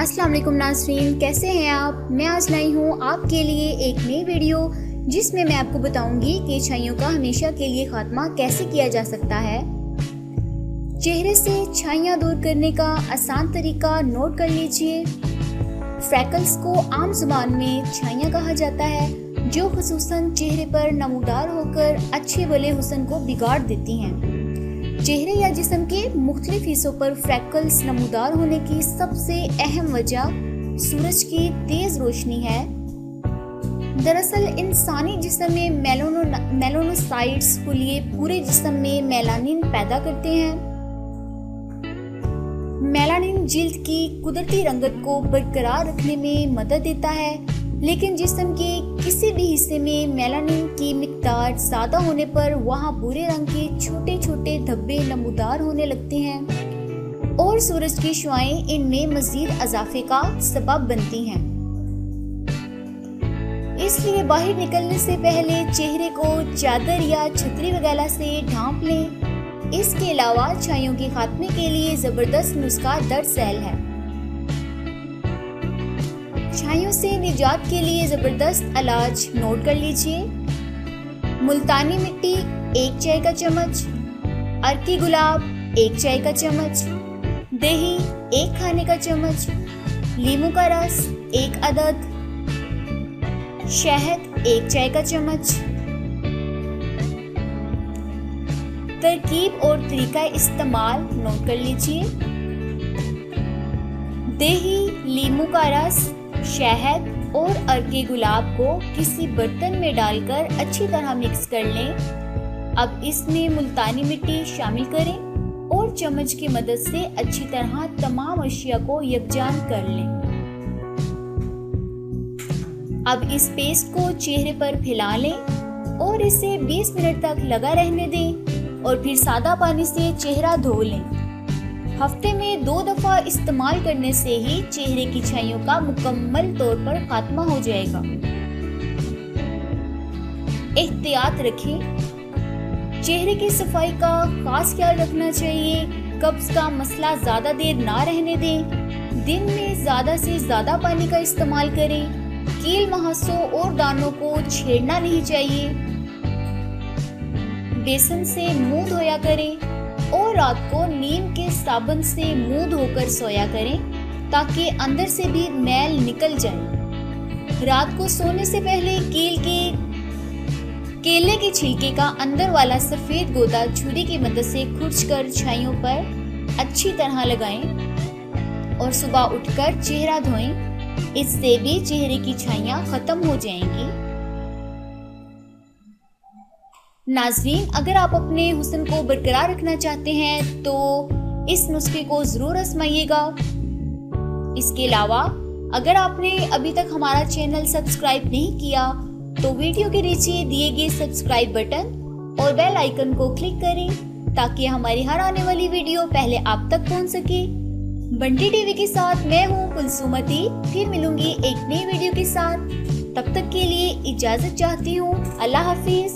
अस्सलाम वालेकुम नाज़रीन, कैसे हैं आप। मैं आज लाई हूँ आपके लिए एक नई वीडियो जिसमें मैं आपको बताऊंगी कि छाइयों का हमेशा के लिए खात्मा कैसे किया जा सकता है। चेहरे से छाइयाँ दूर करने का आसान तरीका नोट कर लीजिए। फ्रैकल्स को आम जुबान में छाइयाँ कहा जाता है, जो खुसूसन चेहरे पर नमूदार होकर अच्छे भले हुस्न को बिगाड़ देती हैं। चेहरे या जिस्म के मुख्तलिफ हिस्सों पर फ्रैकल्स नमूदार होने की सबसे अहम वजह सूरज की तेज रोशनी है। दरअसल इंसानी जिस्म में मेलानोसाइट्स खुलिए पूरे जिस्म में मेलानिन पैदा करते हैं। मेलानिन जिल्द की कुदरती रंगत को बरकरार रखने में मदद देता है, लेकिन जिस्म के किसी भी हिस्से में मेलानिन की मिकदार ज़्यादा होने पर वहाँ भूरे रंग के छोटे छोटे धब्बे नमूदार होने लगते हैं और सूरज की शुआएं इनमें मजीद इजाफे का सबब बनती हैं। इसलिए बाहर निकलने से पहले चेहरे को चादर या छतरी वगैरह से ढांप लें। इसके अलावा छाइयों के खात्मे के लिए ज़बरदस्त नुस्खा दरअसल है। छाइयों से निजात के लिए ज़बरदस्त इलाज नोट कर लीजिए। मुल्तानी मिट्टी 1 चाय का चम्मच, अर्की गुलाब 1 चाय का चम्मच, दही 1 खाने का चम्मच, लीमू का रस 1 अदद, शहद 1 चाय का चम्मच। तरकीब और तरीका इस्तेमाल नोट कर लीजिए। दही, लीमू का रस, शहद और अर्के गुलाब को किसी बर्तन में डालकर अच्छी तरह मिक्स कर लें। अब इसमें मुल्तानी मिट्टी शामिल करें और चम्मच की मदद से अच्छी तरह तमाम अशिया को यकजान कर लें। अब इस पेस्ट को चेहरे पर फैला लें और इसे 20 मिनट तक लगा रहने दें और फिर सादा पानी से चेहरा धो लें। हफ्ते में 2 दफा इस्तेमाल करने से ही चेहरे की छाइयों का मुकम्मल तौर पर खात्मा हो जाएगा। एहतियात रखें। चेहरे की सफाई का खास ख्याल रखना चाहिए। कब्ज का मसला ज्यादा देर ना रहने दें। दिन में ज्यादा से ज्यादा पानी का इस्तेमाल करें। कील महासों और दानों को छेड़ना नहीं चाहिए। बेसन से मुंह धोया करें और रात को नीम के साबुन से मुंह धोकर सोया करें ताकि अंदर से भी मैल निकल जाए। रात को सोने से पहले केले के छिलके का अंदर वाला सफेद गोदा छुरी की मदद से खुरचकर छाइयों पर अच्छी तरह लगाएं और सुबह उठकर चेहरा धोएं। इससे भी चेहरे की छाइयां खत्म हो जाएंगी। नाज़रीन, अगर आप अपने हुस्न को बरकरार रखना चाहते हैं तो इस नुस्खे को ज़रूर आजमाइएगा। इसके अलावा अगर आपने अभी तक हमारा चैनल सब्सक्राइब नहीं किया तो वीडियो के नीचे दिए गए सब्सक्राइब बटन और बेल आइकन को क्लिक करें ताकि हमारी हर आने वाली वीडियो पहले आप तक पहुंच सके। बंटी टीवी के साथ मैं हूं कुलसुमती। फिर मिलूंगी एक नई वीडियो के साथ। तब तक के लिए इजाज़त चाहती हूँ। अल्लाह हाफिज।